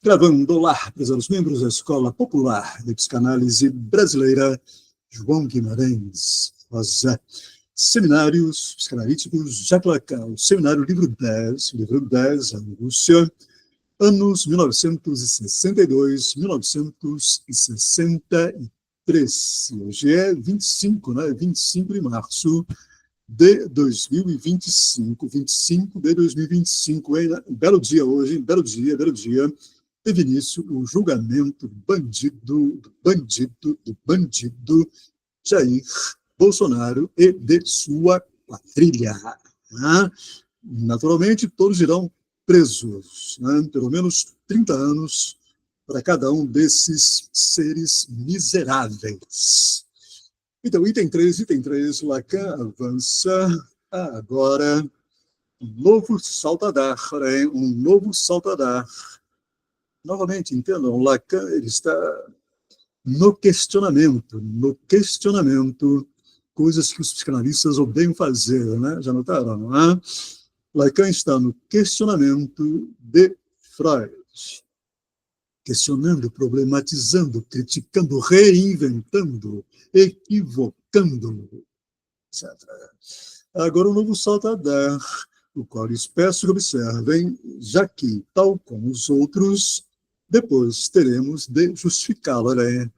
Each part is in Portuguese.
Gravando, olá, prezados membros da Escola Popular de Psicanálise Brasileira, João Guimarães Rosa. Seminários psicanalíticos Jacques Lacan, Seminário livro 10, Angústia, anos 1962, 1963. Hoje é 25, né? 25 de março de 2025, 25 de 2025, hein? Belo dia hoje, belo dia. Teve início o julgamento do bandido Jair Bolsonaro e de sua quadrilha. Né? Naturalmente, todos irão presos, né? Pelo menos 30 anos para cada um desses seres miseráveis. Então, item 3, Lacan avança agora um novo salto a dar, hein? Um novo salto a dar. Novamente, entendam, Lacan ele está no questionamento, coisas que os psicanalistas odeiam fazer, né? Já notaram, não é? Lacan está no questionamento de Freud, questionando, problematizando, criticando, reinventando, equivocando, etc. Agora, um novo salto a dar, o qual lhes peço que observem, já que, tal como os outros, depois teremos de justificá-lo, né?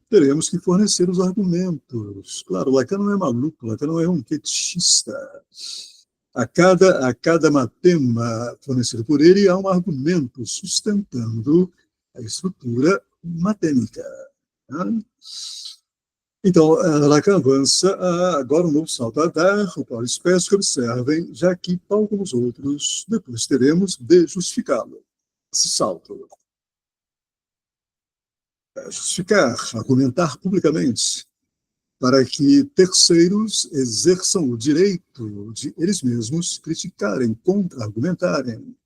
Teremos que fornecer os argumentos. Claro, Lacan não é maluco, Lacan não é um fetichista. A cada matema fornecido por ele, há um argumento sustentando a estrutura matêmica. Né? Então, Lacan avança agora um novo salto a dar, o qual espécie que observem, já que, tal como os outros, depois teremos de justificá-lo. Esse salto. Justificar, argumentar publicamente, para que terceiros exerçam o direito de eles mesmos criticarem, contra-argumentarem.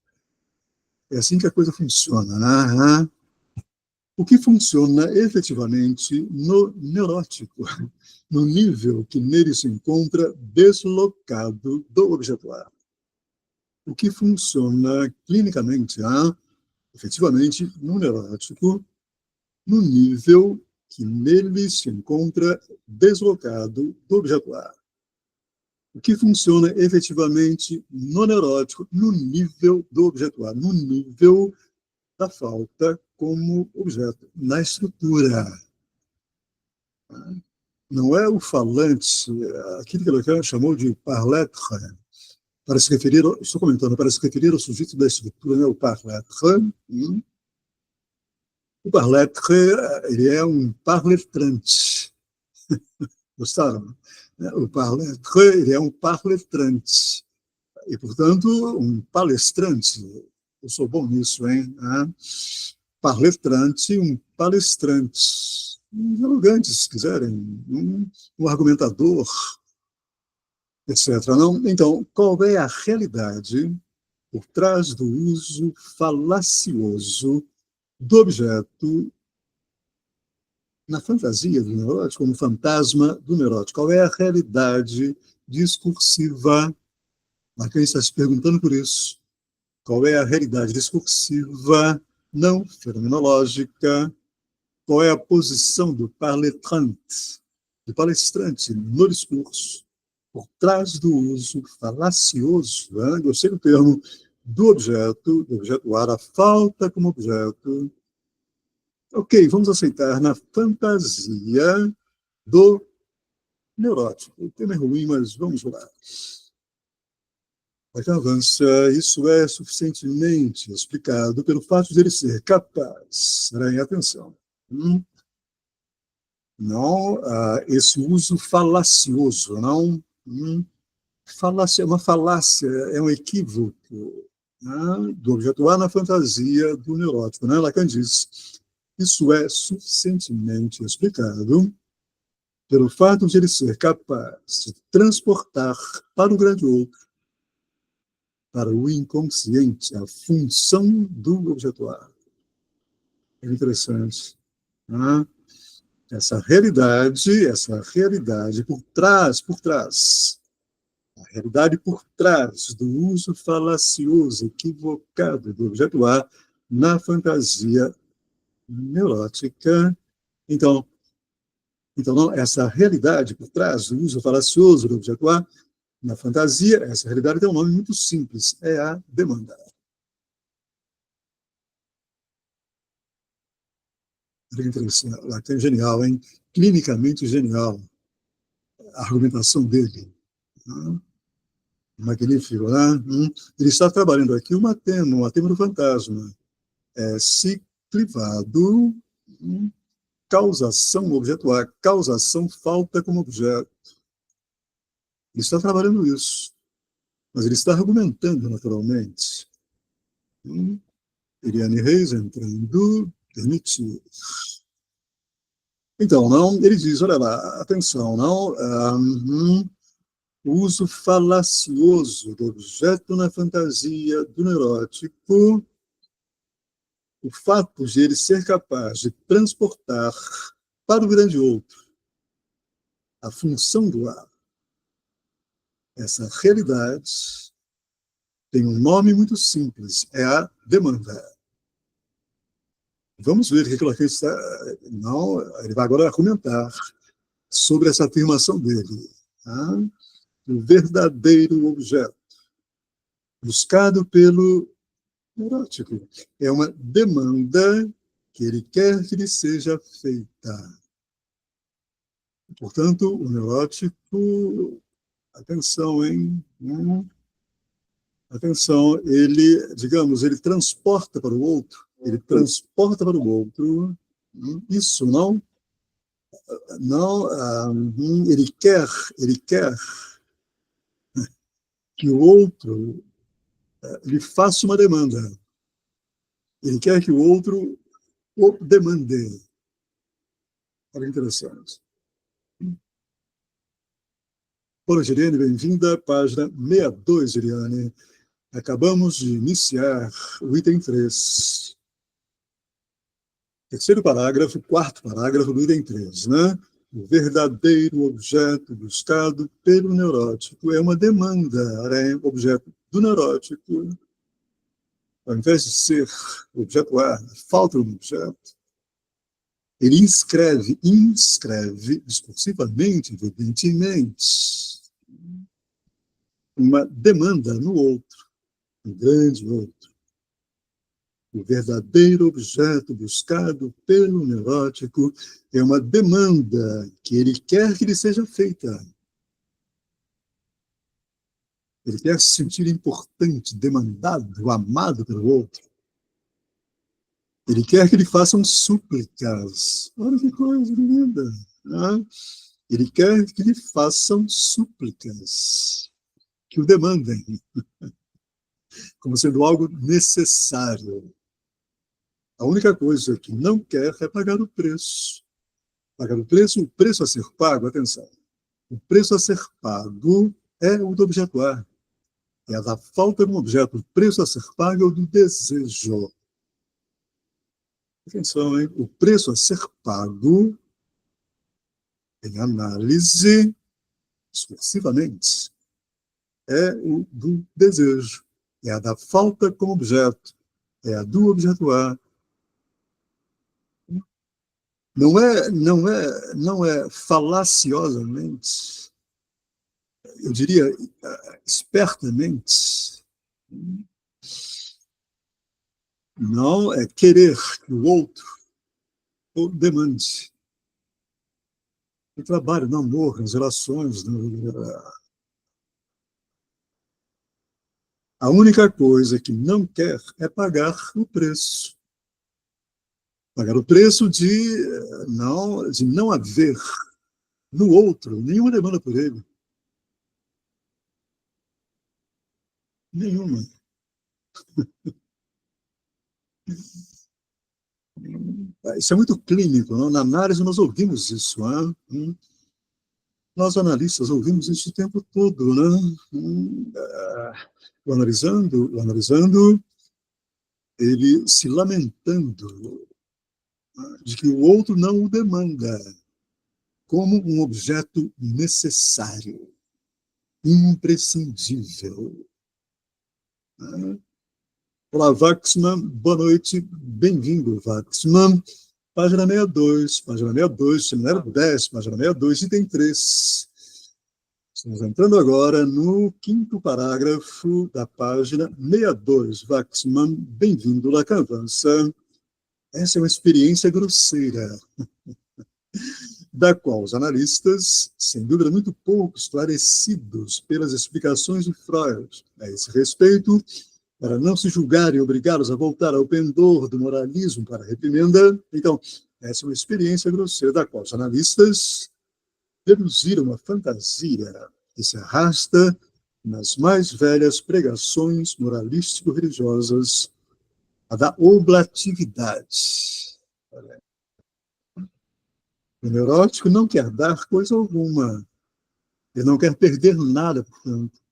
É assim que a coisa funciona, né? O que funciona efetivamente no neurótico, no nível que nele se encontra deslocado do objetuário. O que funciona clinicamente, efetivamente, no neurótico, no nível que nele se encontra deslocado do objetuário. O que funciona efetivamente no neurótico, no nível do objetuário, no nível da falta como objeto, na estrutura. Não é o falante, aquilo que Lacan chamou de parletre, para se referir, estou comentando, para se referir ao sujeito da estrutura, né, o parletre. O parletre, ele é um parletrante. Gostaram? O parletre, ele é um parletrante. E, portanto, um palestrante. Eu sou bom nisso, hein? Parletrante, um palestrante. Um dialogante, se quiserem. Um argumentador, etc. Não? Então, qual é a realidade por trás do uso falacioso do objeto na fantasia do neurótico, no fantasma do neurótico? Qual é a realidade discursiva? Lacan está se perguntando por isso. Qual é a realidade discursiva não fenomenológica? Qual é a posição do parletrante, do palestrante no discurso, por trás do uso falacioso, gostei do termo, do objetuar, a falta como objeto. Ok, vamos aceitar na fantasia do neurótico. O tema é ruim, mas vamos lá. Lacan avança, isso é suficientemente explicado pelo fato de ele ser capaz, atenção, não esse uso falacioso, não, falácia, é uma falácia, é um equívoco, do objetuar na fantasia do neurótico, né? Lacan diz, isso é suficientemente explicado pelo fato de ele ser capaz de transportar para o grande outro, para o inconsciente, a função do objetuar. É interessante. Essa realidade por trás, a realidade por trás do uso falacioso, equivocado do objetuar, na fantasia neurótica. Então não, essa realidade por trás do uso falacioso do objeto A, na fantasia, essa realidade tem um nome muito simples, é a demanda. Lacan é genial, hein? Clinicamente genial. A argumentação dele. Magnífico, né? Ele está trabalhando aqui uma tema do fantasma. É ciclivado, causação, objeto A, causação, falta como objeto. Ele está trabalhando isso, mas ele está argumentando naturalmente. Eliane Reis entrando, permitir. Então, não, ele diz, olha lá, atenção, não, o uso falacioso do objeto na fantasia do neurótico, o fato de ele ser capaz de transportar para o grande outro a função do A, essa realidade tem um nome muito simples, é a demanda. Vamos ver o que Lacan está... Não, ele vai agora argumentar sobre essa afirmação dele. Tá? O verdadeiro objeto buscado pelo neurótico é uma demanda que ele quer que lhe seja feita. Portanto, o neurótico, atenção, hein? Atenção, ele, digamos, ele transporta para o outro, isso ele quer que o outro lhe faça uma demanda. Ele quer que o outro o demande. Olha, interessante. Olá, Giriane, bem-vinda à página 62, Giriane. Acabamos de iniciar o item 3. Terceiro parágrafo, quarto parágrafo do item 3, né? O verdadeiro objeto buscado pelo neurótico é uma demanda, é objeto do neurótico. Ao invés de ser o objeto A, falta um objeto, ele inscreve discursivamente, evidentemente, uma demanda no outro, no grande outro. O verdadeiro objeto buscado pelo neurótico é uma demanda que ele quer que lhe seja feita. Ele quer se sentir importante, demandado, amado pelo outro. Ele quer que lhe façam súplicas. Olha que coisa linda. Né? Ele quer que lhe façam súplicas, que o demandem, como sendo algo necessário. A única coisa que não quer é pagar o preço. Pagar o preço a ser pago, atenção, o preço a ser pago é o do objeto A. É a da falta de um objeto. O preço a ser pago é o do desejo. Atenção, hein? O preço a ser pago, em análise, discursivamente, é o do desejo. É a da falta como objeto. É a do objeto A. Não é falaciosamente, eu diria espertamente, não é querer que o outro o demande. No trabalho, no amor, nas relações. A única coisa que não quer é pagar o preço. Pagar o preço de não haver no outro nenhuma demanda por ele. Nenhuma. Isso é muito clínico. Não? Na análise, nós ouvimos isso. Nós, analistas, ouvimos isso o tempo todo. Né? O analisando, ele se lamentando de que o outro não o demanda como um objeto necessário, imprescindível. Olá, Waxman, boa noite, bem-vindo, Waxman. Página 62, página 62, seminário 10, página 62, item 3. Estamos entrando agora no quinto parágrafo da página 62. Waxman, bem-vindo, Lacan avança. Essa é uma experiência grosseira, da qual os analistas, sem dúvida muito pouco esclarecidos pelas explicações de Freud a esse respeito, para não se julgarem obrigados a voltar ao pendor do moralismo para a reprimenda. Então, essa é uma experiência grosseira da qual os analistas deduziram uma fantasia que se arrasta nas mais velhas pregações moralístico-religiosas, a da oblatividade. O neurótico não quer dar coisa alguma, ele não quer perder nada, portanto.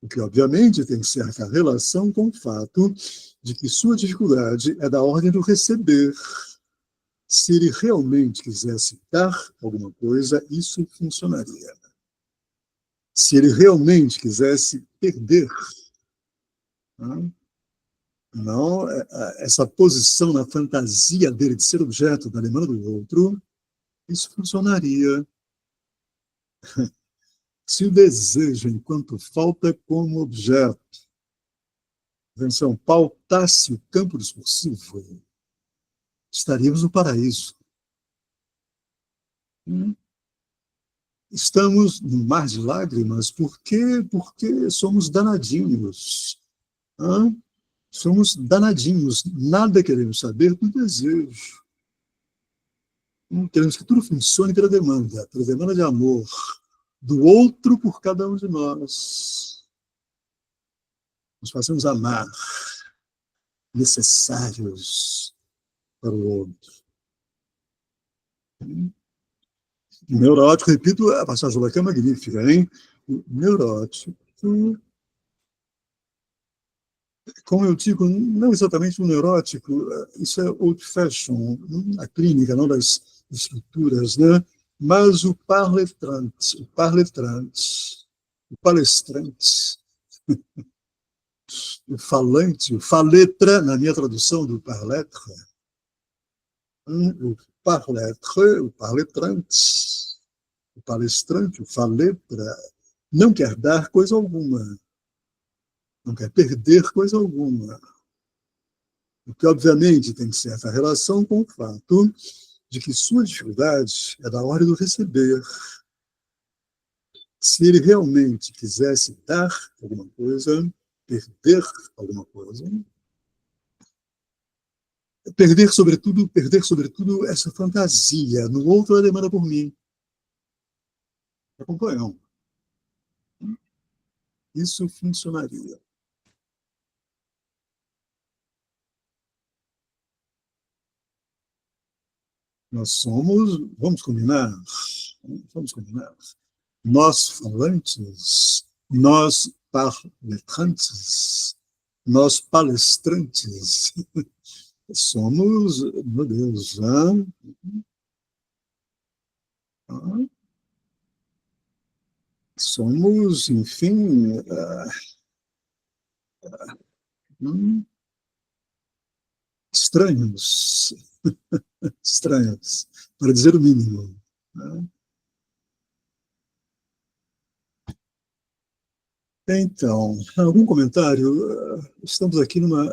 O que, obviamente, tem certa relação com o fato de que sua dificuldade é da ordem do receber. Se ele realmente quisesse dar alguma coisa, isso funcionaria. Se ele realmente quisesse perder, não, essa posição na fantasia dele de ser objeto da demanda do outro, isso funcionaria. Se o desejo, enquanto falta como objeto, atenção, pautasse o campo discursivo, estaríamos no paraíso. Estamos no mar de lágrimas, por quê? Porque somos danadinhos. Somos danadinhos, nada queremos saber do desejo. Queremos que tudo funcione pela demanda de amor, do outro por cada um de nós. Nos fazemos amar, necessários para o outro. O neurótico, repito, a passagem lá que é magnífica, hein? O neurótico, como eu digo, não exatamente o neurótico, isso é old fashion, a clínica, não das estruturas, né? Mas o parletrante, o palestrante, o falante, o faletra, na minha tradução do parletre, o parletre, o paletrante, o palestrante, o faletra, não quer dar coisa alguma, não quer perder coisa alguma. O que, obviamente, tem certa relação com o fato de que sua dificuldade é da ordem do receber. Se ele realmente quisesse dar alguma coisa, perder alguma coisa, perder sobretudo essa fantasia, no outro ela demanda por mim. Acompanham. Isso funcionaria. Nós somos, vamos combinar, nós falantes, nós parletrantes, nós palestrantes, somos, meu Deus, somos, enfim, estranhos, estranhos, para dizer o mínimo. Então, algum comentário? Estamos aqui numa,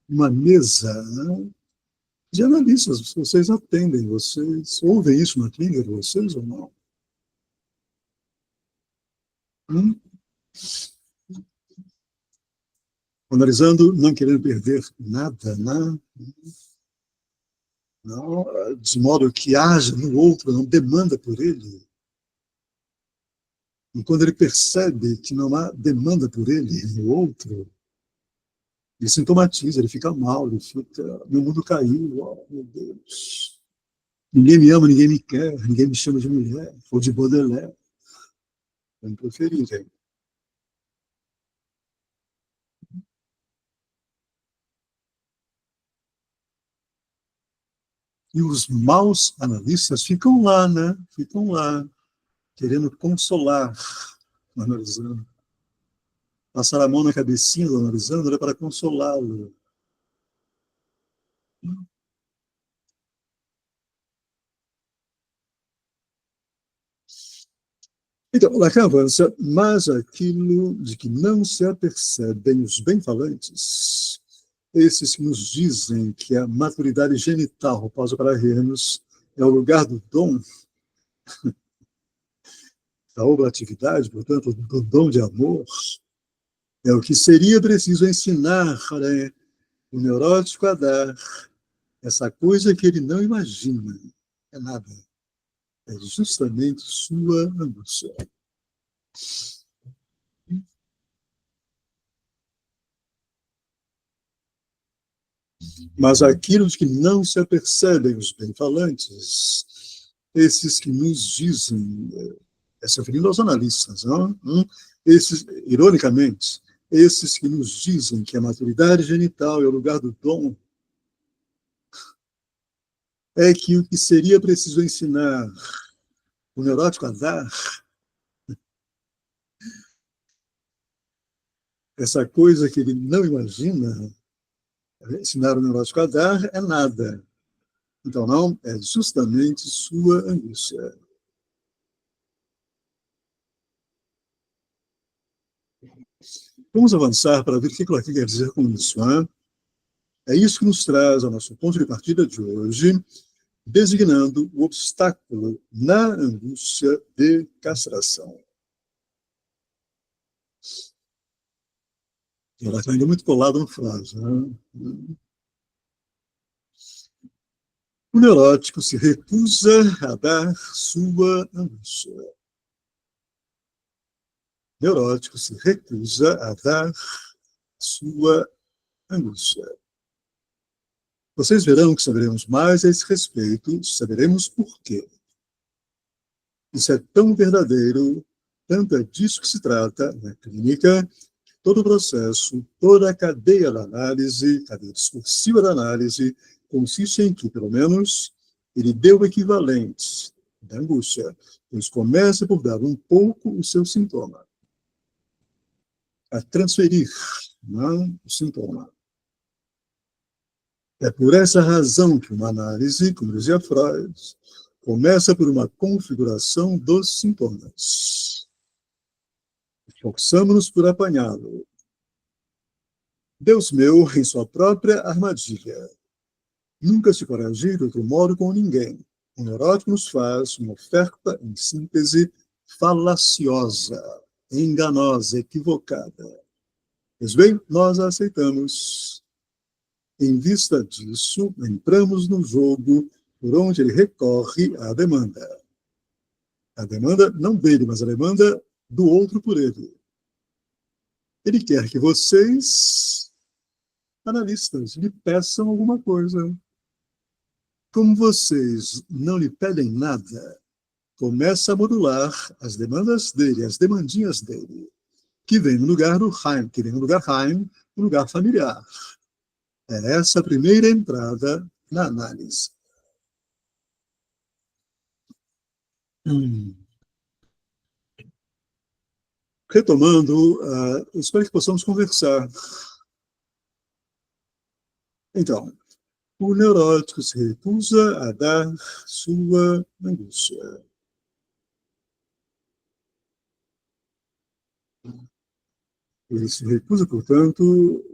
uma mesa, né, de analistas. Vocês atendem, vocês ouvem isso na clínica de vocês ou não? Hum? Analisando, não querendo perder nada, né? Não, de modo que haja no outro, não demanda por ele. E quando ele percebe que não há demanda por ele no outro, ele sintomatiza, ele fica mal, ele fica, meu mundo caiu, oh, meu Deus. Ninguém me ama, ninguém me quer, ninguém me chama de mulher, ou de Baudelaire. Vamos preferir, hein? E os maus analistas ficam lá, né? Ficam lá. querendo consolar o analisando. Passar a mão na cabecinha do analisando era para consolá-lo. Então, Lacan avança, mas aquilo de que não se apercebem os bem-falantes, esses que nos dizem que a maturidade genital, pausa para rirmos, é o lugar do dom, da oblatividade, portanto, do dom de amor, é o que seria preciso ensinar para o neurótico a dar essa coisa que ele não imagina. É nada. É justamente sua angústia. Mas aquilo de que não se apercebem os bem-falantes, esses que nos dizem, se referindo aos analistas, não? Esses, ironicamente, esses que nos dizem que a maturidade genital é o lugar do dom, é que o que seria preciso ensinar o neurótico a dar, essa coisa que ele não imagina, ensinar o neurótico a dar é nada. Então, não, é justamente sua angústia. Vamos avançar para ver o que o Lacan quer dizer com isso. Hein? É isso que nos traz ao nosso ponto de partida de hoje, designando o obstáculo na angústia de castração. E ela está ainda muito colado no frase. Né? O neurótico se recusa a dar sua angústia. O neurótico se recusa a dar sua angústia. Vocês verão que saberemos mais a esse respeito, saberemos por quê. Isso é tão verdadeiro, tanto é disso que se trata na clínica, todo o processo, toda a cadeia da análise, cadeia discursiva da análise, consiste em que, pelo menos, ele dê o equivalente da angústia, pois começa por dar um pouco o seu sintoma, a transferir o sintoma. É por essa razão que uma análise, como dizia Freud, começa por uma configuração dos sintomas. Esforçamos-nos por apanhá-lo. Deus meu, em sua própria armadilha. Nunca se coragir de outro modo com ninguém. O neurótico nos faz uma oferta, em síntese, falaciosa, enganosa, equivocada. Pois bem, nós a aceitamos. Em vista disso, entramos no jogo por onde ele recorre à demanda. A demanda não dele, mas a demanda do outro por ele. Ele quer que vocês, analistas, lhe peçam alguma coisa. Como vocês não lhe pedem nada, começa a modular as demandas dele, as demandinhas dele, que vem no lugar do Heim, que vem no lugar Heim, no lugar familiar. É essa a primeira entrada na análise. Retomando, espero que possamos conversar. Então, o neurótico se recusa a dar sua angústia. Ele se recusa, portanto,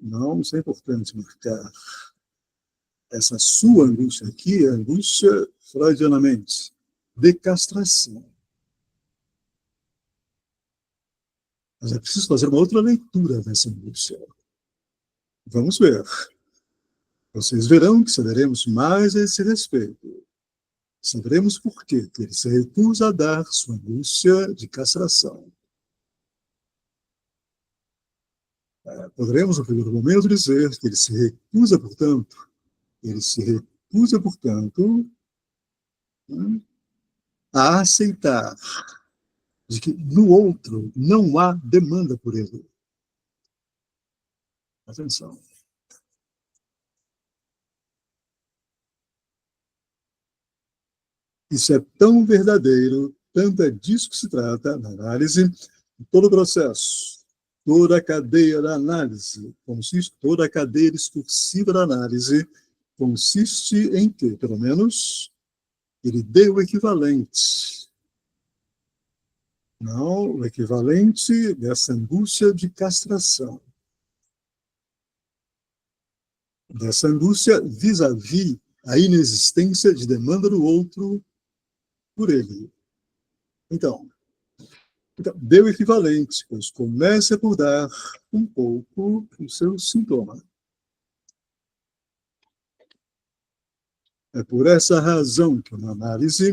não, isso é importante marcar. Essa sua angústia aqui é angústia freudianamente, de castração. Mas é preciso fazer uma outra leitura dessa angústia. Vamos ver. Vocês verão que saberemos mais a esse respeito. Saberemos por que ele se recusa a dar sua angústia de castração. Poderemos, no primeiro momento, dizer que ele se recusa, portanto, a aceitar de que no outro não há demanda por ele. Atenção. Isso é tão verdadeiro, Portanto, é disso que se trata na análise. Todo o processo, toda a cadeia da análise, consiste, toda a cadeia discursiva da análise consiste em que, pelo menos, ele dê o equivalente. Não, o equivalente dessa angústia de castração. Dessa angústia vis-à-vis a inexistência de demanda do outro por ele. Então, dê o equivalente, pois comece por dar um pouco o seu sintoma. É por essa razão que uma análise,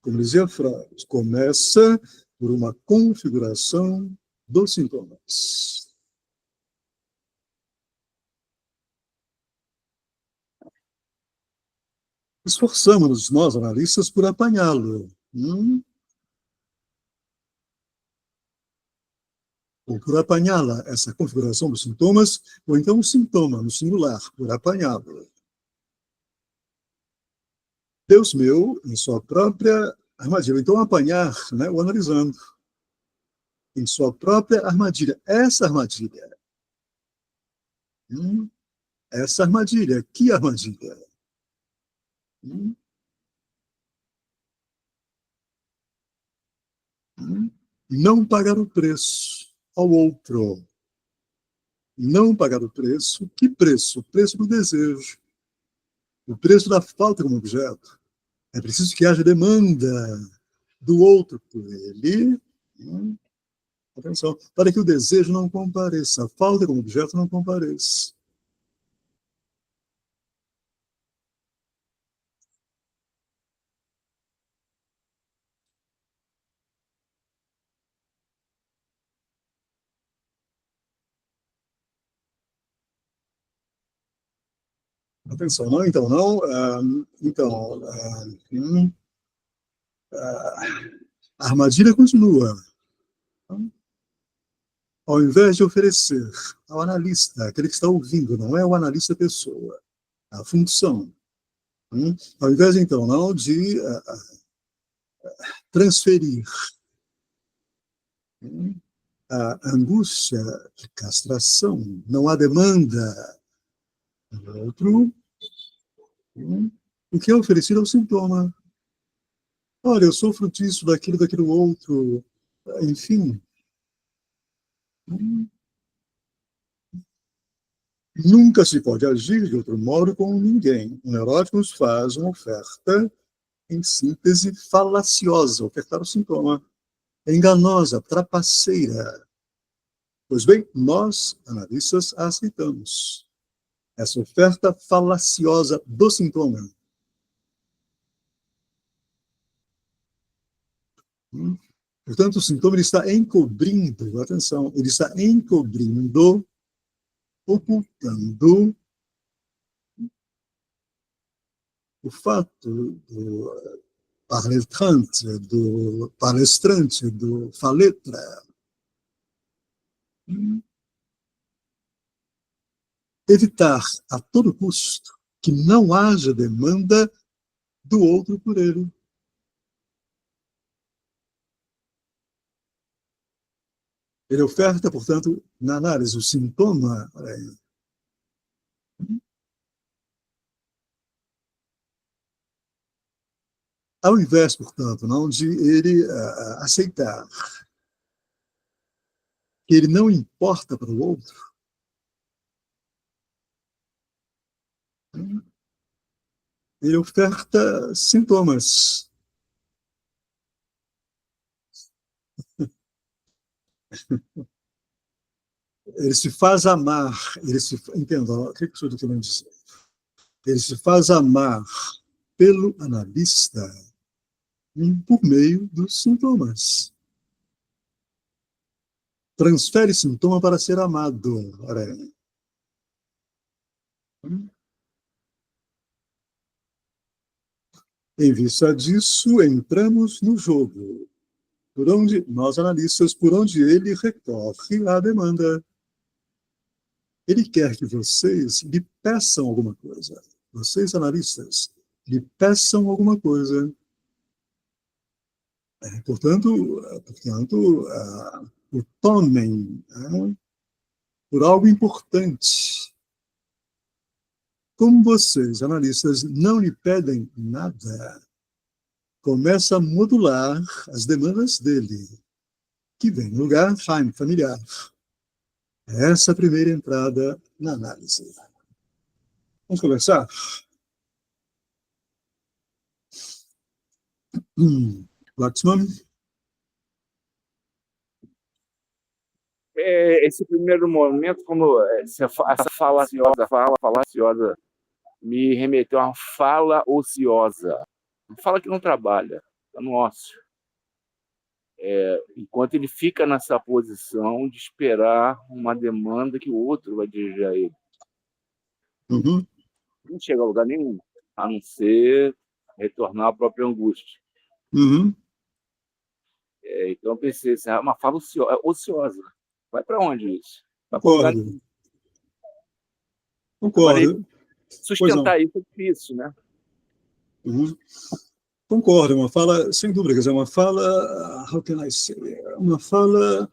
como dizia Freud, começa por uma configuração dos sintomas. Esforçamos-nos, nós, analistas, por apanhá-lo. Ou por apanhá-la, essa configuração dos sintomas, ou então o sintoma, no singular, por apanhá-lo. Deus meu, em sua própria armadilha. Então, apanhar, né, o analisando. Em sua própria armadilha. Essa armadilha. Essa armadilha. Que armadilha? Não pagar o preço ao outro. Não pagar o preço. Que preço? O preço do desejo. O preço da falta como objeto. É preciso que haja demanda do outro por ele. Atenção, para que o desejo não compareça, a falta como objeto não compareça. Atenção, não, então, não. A armadilha continua. Ao invés de oferecer ao analista, aquele que está ouvindo, não é o analista pessoa, a função. Ao invés, então, não de transferir a angústia de castração, não há demanda do outro, o que é oferecido é o sintoma. Olha, eu sofro disso, daquilo outro, enfim. Nunca se pode agir de outro modo com ninguém. O neurótico nos faz uma oferta, em síntese, falaciosa, ofertar o sintoma, enganosa, trapaceira. Pois bem, nós, analistas, a aceitamos. Essa oferta falaciosa do sintoma. Portanto, o sintoma ele está encobrindo, atenção, ele está encobrindo, ocultando o fato do palestrante, do faletra, evitar a todo custo que não haja demanda do outro por ele. Ele oferta, portanto, na análise, o sintoma. Ao invés, portanto, não de ele aceitar que ele não importa para o outro, ele oferta sintomas. Ele se faz amar, entenda, o que eu estou querendo dizer? Ele se faz amar pelo analista por meio dos sintomas. Transfere sintoma para ser amado. Em vista disso, entramos no jogo, por onde nós analistas, por onde ele recorre à demanda. Ele quer que vocês lhe peçam alguma coisa. Vocês analistas lhe peçam alguma coisa. Portanto, o tomem por algo importante. Como vocês, analistas, não lhe pedem nada, começa a modular as demandas dele, que vem no lugar familiar. Essa é a primeira entrada na análise. Vamos conversar? Waxman? Esse primeiro momento, como essa fala falaciosa, me remeteu a uma fala ociosa. Fala que não trabalha, está no ócio. Enquanto ele fica nessa posição de esperar uma demanda que o outro vai dirigir a ele. Uhum. Não chega a lugar nenhum, a não ser retornar à própria angústia. Uhum. Então eu pensei assim, uma fala ociosa. Vai para onde isso? Concordo. Agora, sustentar isso é difícil, né? Uhum. Concordo, uma fala, sem dúvida, quer dizer, uma fala, uma fala,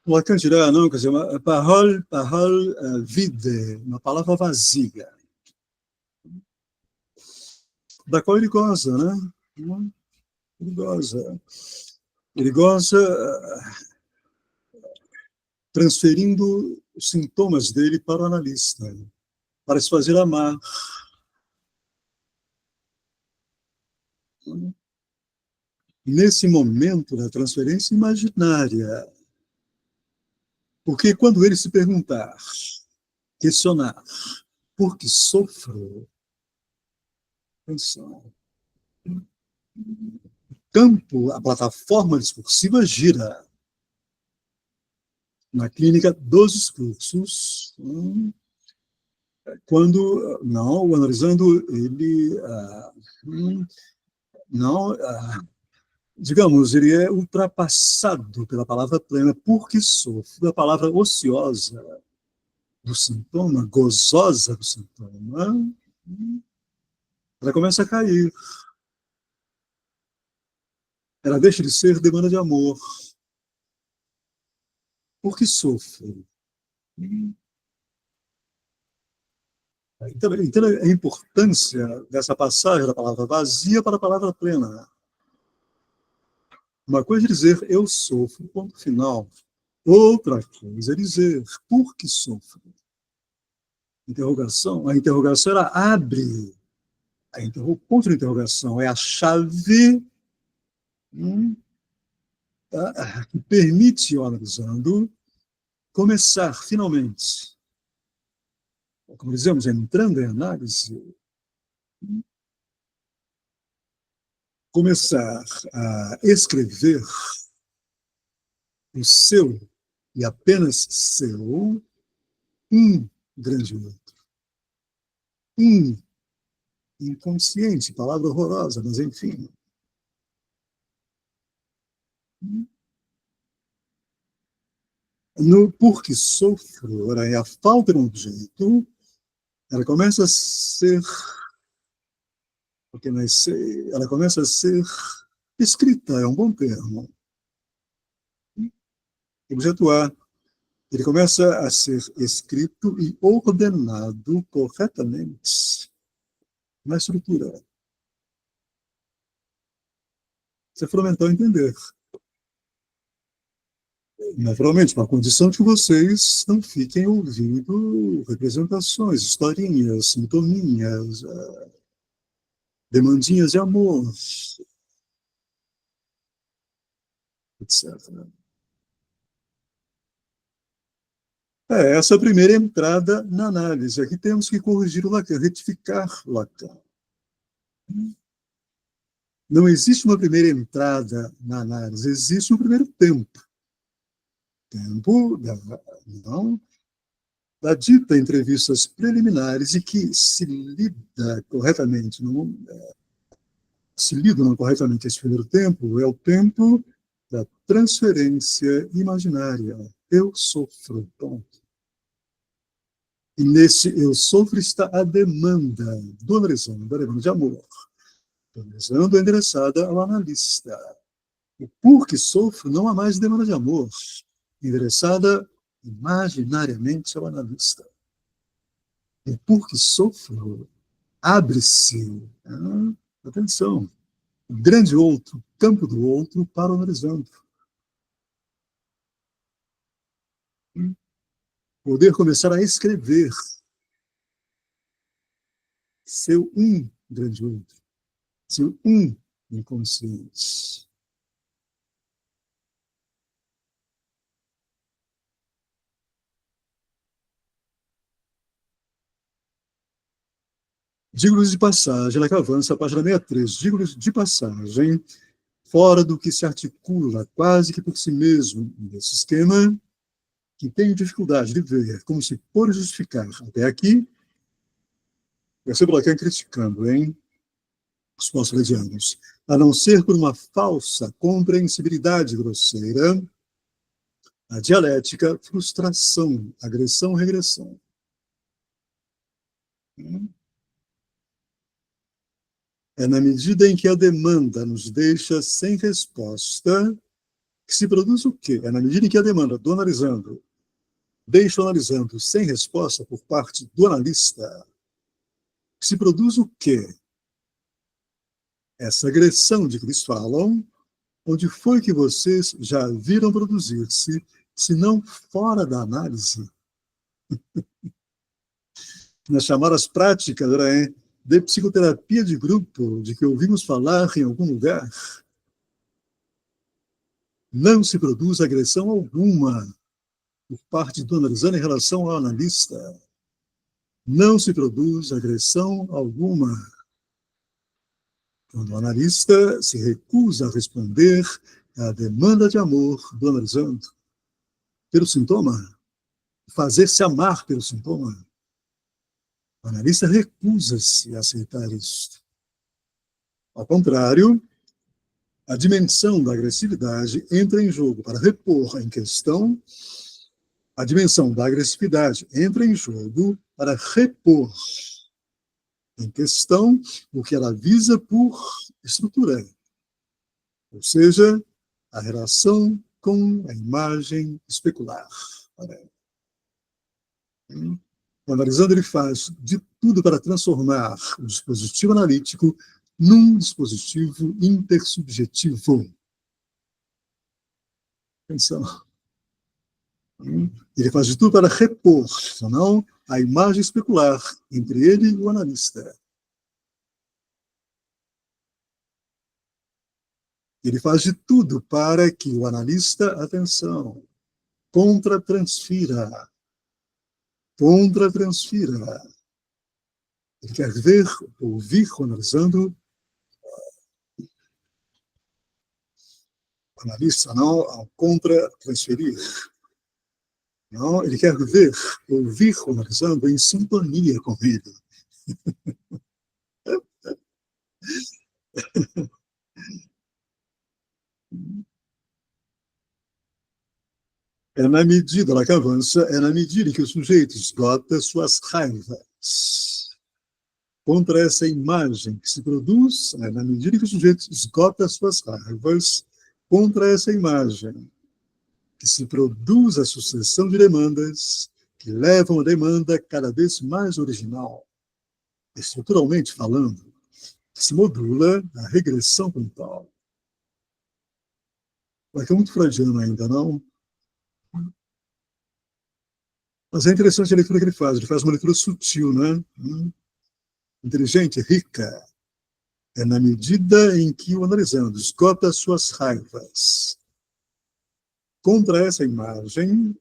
Lacan dirá, não, quer dizer, uma parole vide, uma palavra vazia, da qual ele goza, né? Ele goza transferindo os sintomas dele para o analista, para se fazer amar. Nesse momento da transferência imaginária, porque quando ele se perguntar, questionar, por que sofro? Atenção. O campo, a plataforma discursiva gira. Na clínica dos discursos, quando, não, o analisando, ele, digamos, ele é ultrapassado pela palavra plena, porque sofre a palavra ociosa do sintoma, gozosa do sintoma, ela começa a cair. Ela deixa de ser demanda de amor. Por que sofro? Então, a importância dessa passagem da palavra vazia para a palavra plena. Uma coisa é dizer eu sofro, ponto final. Outra coisa é dizer por que sofro. Interrogação. A interrogação ela abre. O ponto de interrogação é a chave que permite, analisando, começar finalmente, como dizemos, entrando em análise, começar a escrever o seu e apenas seu grande outro. Inconsciente, palavra horrorosa, mas enfim. No porque sofro, a falta de um objeto, ela começa a ser, ela começa a ser escrita, é um bom termo. Objeto A, ele começa a ser escrito e ordenado corretamente na estrutura. Isso é fundamental entender. Naturalmente, com a condição de que vocês não fiquem ouvindo representações, historinhas, sintominhas, demandinhas de amor, etc. Essa é a primeira entrada na análise. Aqui temos que corrigir o Lacan, retificar o Lacan. Não existe uma primeira entrada na análise, existe um primeiro tempo. Tempo da dita entrevistas preliminares e que se lida corretamente, se lidam corretamente esse primeiro tempo, é o tempo da transferência imaginária. Eu sofro, ponto. E nesse eu sofro está a demanda do analisando, a demanda de amor. A analisando é endereçada ao analista. O por que sofro não há mais demanda de amor, endereçada imaginariamente ao analista. O por que sofro abre-se, atenção, o grande outro, campo do outro para o analisando. Poder começar a escrever seu grande outro, seu inconsciente. Digo-lhes de passagem, ela que avança a página 63, digo-lhes de passagem, fora do que se articula quase que por si mesmo nesse esquema, que tenho dificuldade de ver como se pode justificar até aqui, percebo Lacan criticando, os pós-freudianos, a não ser por uma falsa compreensibilidade grosseira, a dialética, frustração, agressão, regressão. É na medida em que a demanda nos deixa sem resposta que se produz o quê? É na medida em que a demanda do analisando deixa o analisando sem resposta por parte do analista que se produz o quê? Essa agressão de que eles falam, onde foi que vocês já viram produzir-se, se não fora da análise? Nas chamadas práticas de psicoterapia de grupo, de que ouvimos falar em algum lugar, não se produz agressão alguma por parte do analisando em relação ao analista. Não se produz agressão alguma. Quando o analista se recusa a responder à demanda de amor do analisando pelo sintoma, fazer-se amar pelo sintoma, o analista recusa-se a aceitar isso. Ao contrário, a dimensão da agressividade entra em jogo para repor em questão, a dimensão da agressividade entra em jogo para repor em questão o que ela visa por estrutura, ou seja, a relação com a imagem especular. O analisando, ele faz de tudo para transformar o dispositivo analítico num dispositivo intersubjetivo. Atenção. Ele faz de tudo para repor, não, a imagem especular entre ele e o analista. Ele faz de tudo para que o analista, atenção, contra-transfira. Ele quer ver, ouvir, analisando, o analista, não, ao contra-transferir. Não, ele quer ver, ouvir, analisando, em sintonia com ele. É na medida, ela que avança, é na medida em que o sujeito esgota suas raivas contra essa imagem que se produz, é na medida em que o sujeito esgota suas raivas contra essa imagem que se produz a sucessão de demandas que levam a demanda cada vez mais original, estruturalmente falando, que se modula a regressão mental. Vai que é muito freudiano ainda, não? Mas é interessante a leitura que ele faz. Ele faz uma leitura sutil, né? Inteligente, rica. É na medida em que o analisando esgota suas raivas contra essa imagem,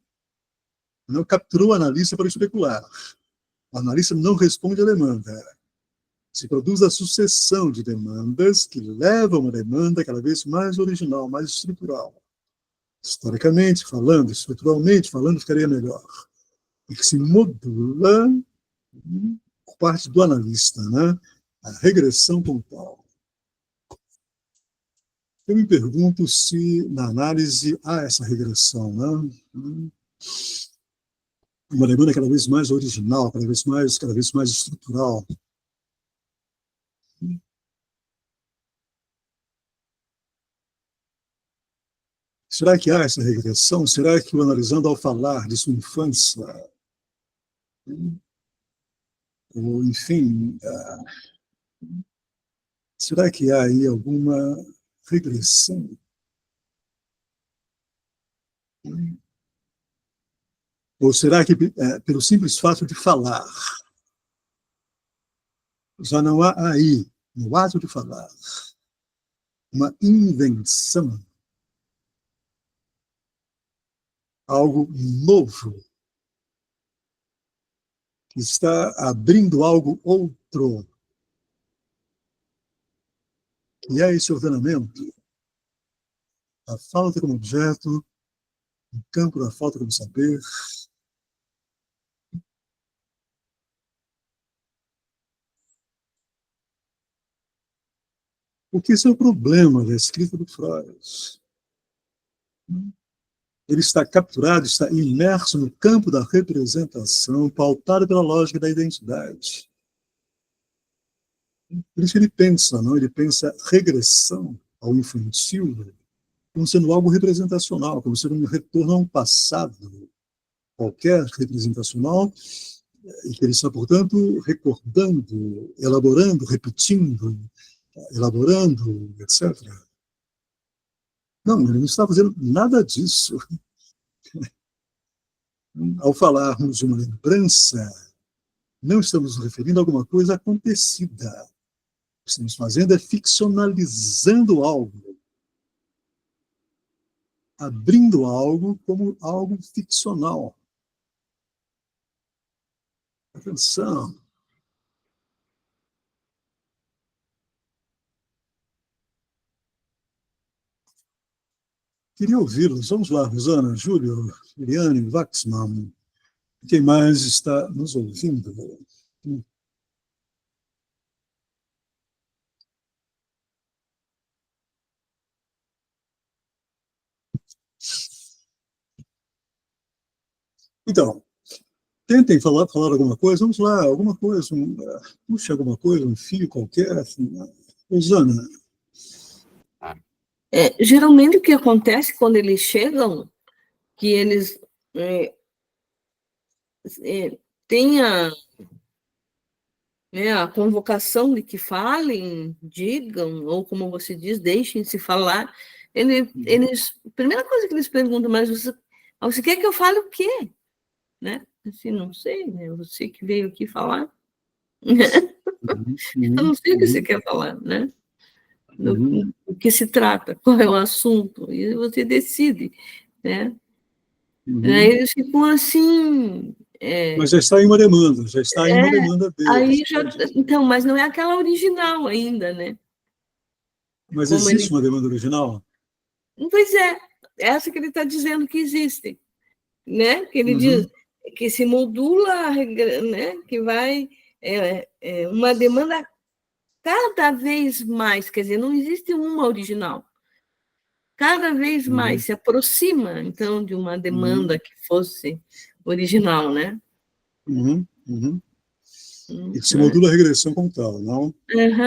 não capturou o analista para especular. O analista não responde à demanda. Se produz a sucessão de demandas que levam a demanda cada vez mais original, mais estrutural. Historicamente falando, estruturalmente falando, ficaria melhor. E que se modula por parte do analista, né? A regressão pontual. Eu me pergunto se na análise há essa regressão, né? Uma demanda cada vez mais original, cada vez mais estrutural. Será que há essa regressão? Será que o analisando ao falar de sua infância, ou enfim, será que há aí alguma regressão? Ou será que, pelo simples fato de falar, já não há aí, no ato de falar, uma invenção, algo novo, que está abrindo algo outro, que é esse ordenamento, a falta como objeto, o campo da falta como saber. Porque esse é o problema da escrita do Freud. Ele está capturado, está imerso no campo da representação, pautado pela lógica da identidade. Por isso que ele pensa, não? Ele pensa regressão ao infantil como sendo algo representacional, como sendo um retorno a um passado qualquer representacional, e que ele está, portanto, recordando, elaborando, repetindo, elaborando, etc. Não, ele não está fazendo nada disso. Ao falarmos de uma lembrança, não estamos nos referindo a alguma coisa acontecida. O que estamos fazendo é ficcionalizando algo, abrindo algo como algo ficcional. Atenção. Queria ouvi-los. Vamos lá, Rosana, Júlio, Eliane, Waxman. Quem mais está nos ouvindo? Então, tentem falar alguma coisa. Vamos lá, alguma coisa. Puxa alguma coisa, um fio qualquer. Assim. Rosana. Geralmente o que acontece quando eles chegam, que eles têm a convocação de que falem, digam, ou como você diz, deixem-se falar, eles, a primeira coisa que eles perguntam, mas você quer que eu fale o quê? Né? Assim, não sei, né? Você que veio aqui falar. Eu não sei o que você quer falar, né? Do que se trata, qual é o assunto, e você decide, né? Aí eles ficam assim... Mas já está em uma demanda, já está em uma demanda deles. Aí já, então, mas não é aquela original ainda, né? Mas como existe uma demanda original? Pois é, essa que ele está dizendo que existe, né? Que ele diz que se modula, né? Que vai uma demanda cada vez mais, quer dizer, não existe uma original. Cada vez mais se aproxima, então, de uma demanda que fosse original, né? E que se modula a regressão como tal, não?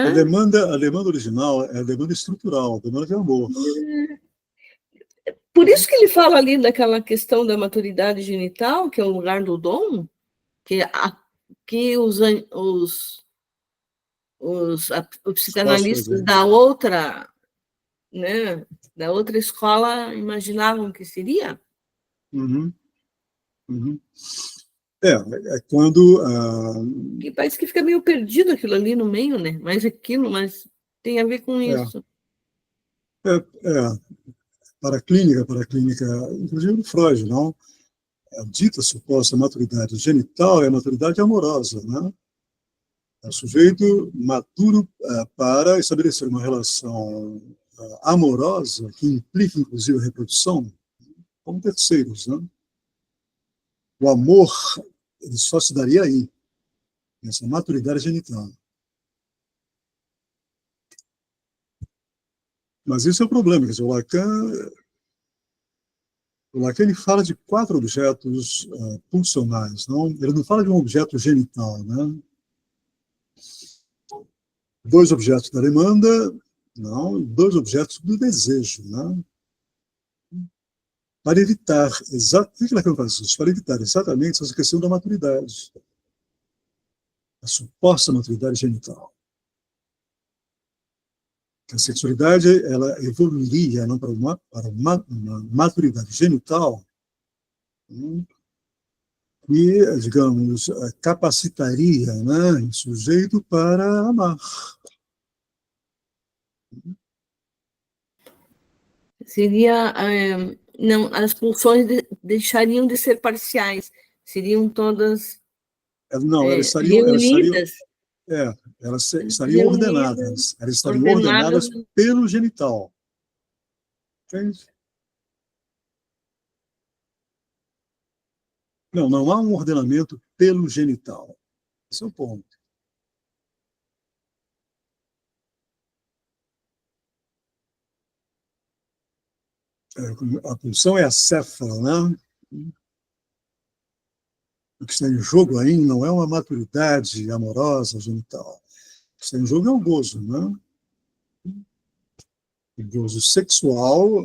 A demanda original é a demanda estrutural, a demanda de amor. Por isso que ele fala ali daquela questão da maturidade genital, que é o lugar do dom, que os psicanalistas da outra, né, da outra escola imaginavam que seria. É quando... Que parece que fica meio perdido aquilo ali no meio, né? Mas tem a ver com isso. Para a clínica, inclusive no Freud, não? A dita suposta maturidade genital é a maturidade amorosa, né? É o sujeito maduro para estabelecer uma relação amorosa que implica, inclusive, a reprodução com terceiros, né? O amor ele só se daria aí, nessa maturidade genital. Mas esse é o problema, quer dizer, o Lacan ele fala de 4 objetos pulsionais, não? Ele não fala de um objeto genital, né? 2 objetos da demanda, não, 2 objetos do desejo, né? para evitar, por que Lacan faz isso? Para evitar exatamente essa questão da maturidade, a suposta maturidade genital. A sexualidade ela evoluiria não para uma maturidade genital que, digamos, capacitaria, né, o sujeito para amar. Seria, não, as pulsões deixariam de ser parciais, seriam todas Não, elas reunidas. estariam ordenadas. Elas estariam ordenadas pelo genital. Entende? Não há um ordenamento pelo genital. Esse é o ponto. A pulsão é a céfala, né? O que está em jogo aí não é uma maturidade amorosa genital. O que está em jogo é o gozo, né? O gozo sexual,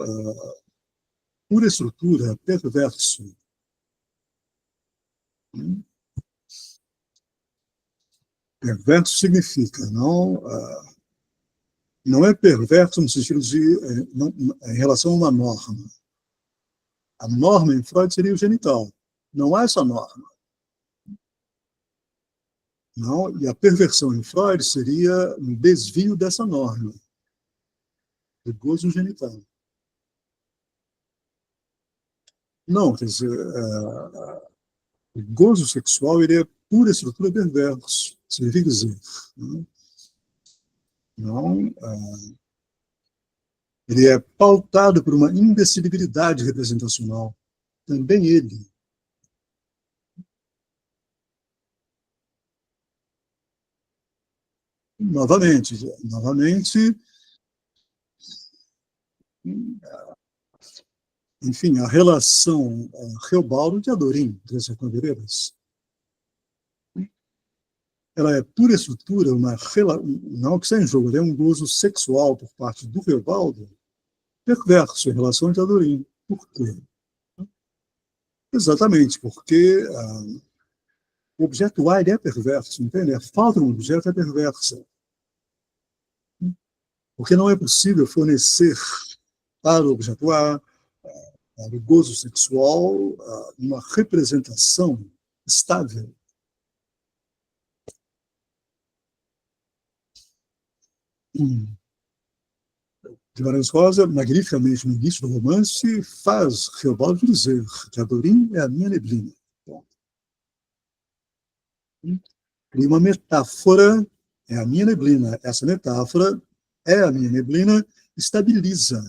pura estrutura, perverso. Perverso significa não é perverso no sentido de em relação a uma norma. A norma em Freud seria o genital. Não há essa norma. Não, e a perversão em Freud seria um desvio dessa norma, do gozo genital. Não, quer dizer, o gozo sexual ele é pura estrutura perverso, significa dizer. Não, ele é pautado por uma indecidibilidade representacional. Também ele. Novamente, enfim, a relação Reobaldo de Adorim, Teresa Candeireiras, ela é pura estrutura, não que está em jogo, é um gozo sexual por parte do Reobaldo, perverso em relação a Adorim. Por quê? Exatamente, porque o objeto A ele é perverso, entende? A falta de um objeto é perversa. Porque não é possível fornecer para o objeto A, para o gozo sexual, uma representação estável. Guimarães Rosa, magnificamente no início do romance, faz Reobaldo dizer que Adorim é a minha neblina. Cria uma metáfora, é a minha neblina. Essa metáfora é a minha neblina, estabiliza.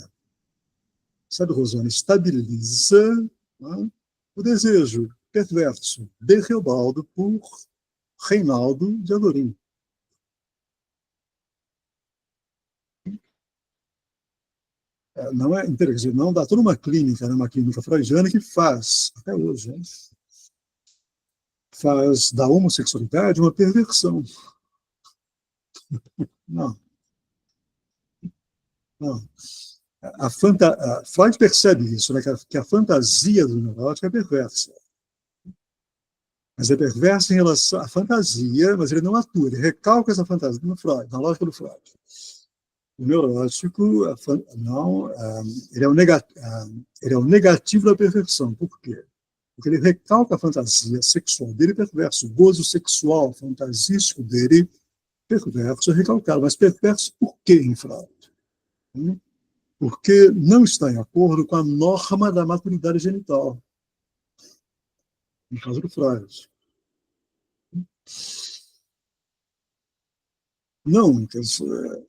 Sabe, Rosana? Estabiliza, né, o desejo perverso de Reobaldo por Reinaldo de Adorim. Não é, quer dizer, não dá toda uma clínica, né, uma clínica freudiana que faz, até hoje, né, faz da homossexualidade uma perversão. Não, não. Freud percebe isso, né, que a fantasia do neurótico é perversa. Mas é perversa em relação à fantasia, mas ele não atua, ele recalca essa fantasia no Freud, na lógica do Freud. O neurótico, não, ele é o negativo da perversão. Por quê? Porque ele recalca a fantasia sexual dele perverso, o gozo sexual fantasístico dele perverso, recalcado. Mas perverso por quê em Freud? Porque não está em acordo com a norma da maturidade genital, no caso do Freud. Não, quer dizer,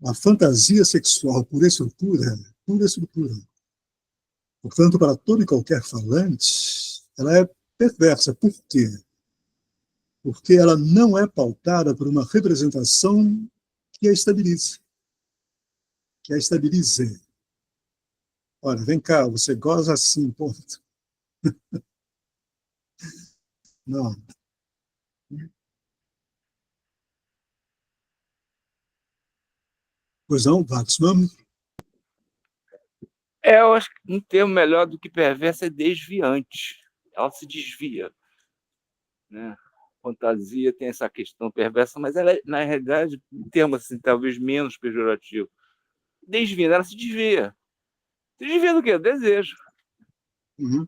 a fantasia sexual pura estrutura, portanto, para todo e qualquer falante, ela é perversa. Por quê? Porque ela não é pautada por uma representação que a estabilize. Que a estabilize. Olha, vem cá, você goza assim, ponto. Não. Pois não, Waxman? Eu acho que um termo melhor do que perversa é desviante. Ela se desvia, né? Fantasia tem essa questão perversa, mas ela é, na realidade, um termo assim, talvez menos pejorativo. Desvia, ela se desvia. Se desvia do quê? Do desejo. Uhum.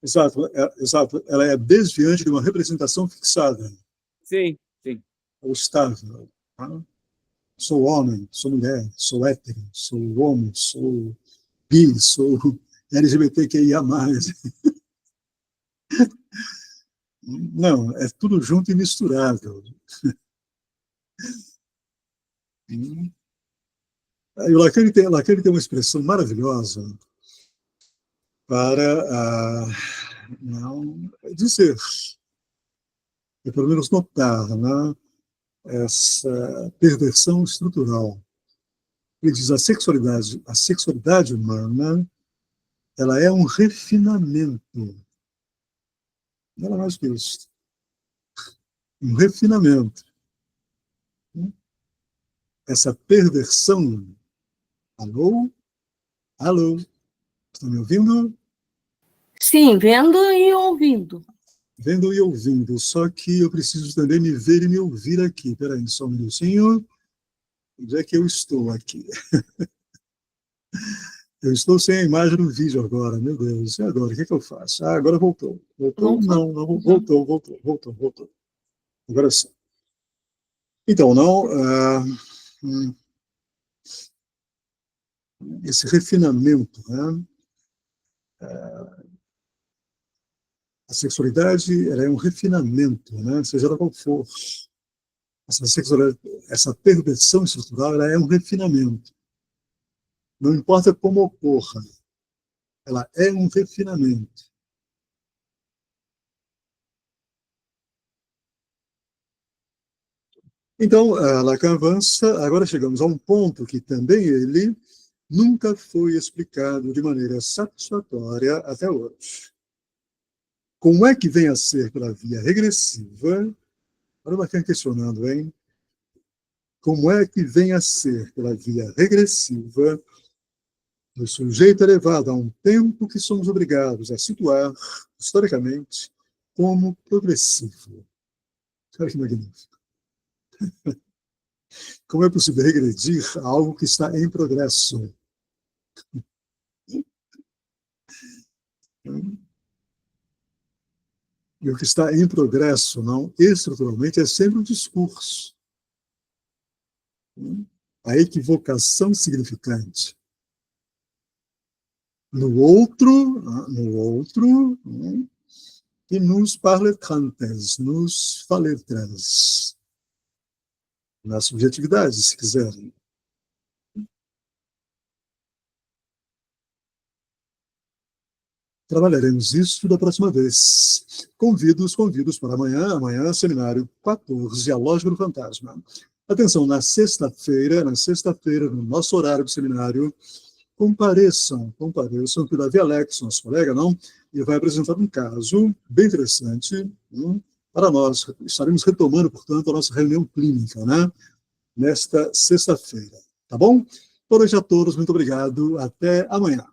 Exato, exato. Ela é desviante de uma representação fixada, Sim, sim. ou estável. Tá? Sou homem, sou mulher, sou hétero, sou homo, sou bi, sou LGBTQIA+. Não, é tudo junto e misturado. E o Lacan tem uma expressão maravilhosa para não dizer, ou pelo menos notar, né, essa perversão estrutural. Ele diz a sexualidade humana, ela é um refinamento, nada mais que isso, um refinamento. Essa perversão, alô, alô, estão me ouvindo? Sim, vendo e ouvindo. Vendo e ouvindo, só que eu preciso também me ver e me ouvir aqui. Espera aí, só um minutinho. Onde é que eu estou aqui? Eu estou sem a imagem do vídeo agora, meu Deus. E agora? O que é que eu faço? Ah, agora voltou. Voltou? Não, não, voltou. Agora sim. Então, não. Esse refinamento, né? A sexualidade, ela é um refinamento, né? Seja ela qual for. Essa perversão estrutural, ela é um refinamento. Não importa como ocorra, ela é um refinamento. Então, Lacan avança, agora chegamos a um ponto que também ele nunca foi explicado de maneira satisfatória até hoje. Como é que vem a ser pela via regressiva? Olha o Lacan questionando, hein? Como é que vem a ser pela via regressiva o sujeito é levado a um tempo que somos obrigados a situar, historicamente, como progressivo. Olha que magnífico. Como é possível regredir a algo que está em progresso? E o que está em progresso, não estruturalmente, é sempre um discurso. A equivocação significante. No outro, que nos parletrantes, nos faletrantes, na subjetividade, se quiserem. Trabalharemos isso da próxima vez. Convido para amanhã, seminário 14, a Lógica do Fantasma. Atenção, na sexta-feira, no nosso horário de seminário, compareçam, que o Davi Alex, nosso colega, não, e vai apresentar um caso bem interessante para nós. Estaremos retomando, portanto, a nossa reunião clínica, né, nesta sexta-feira. Tá bom? Por hoje a todos, muito obrigado. Até amanhã.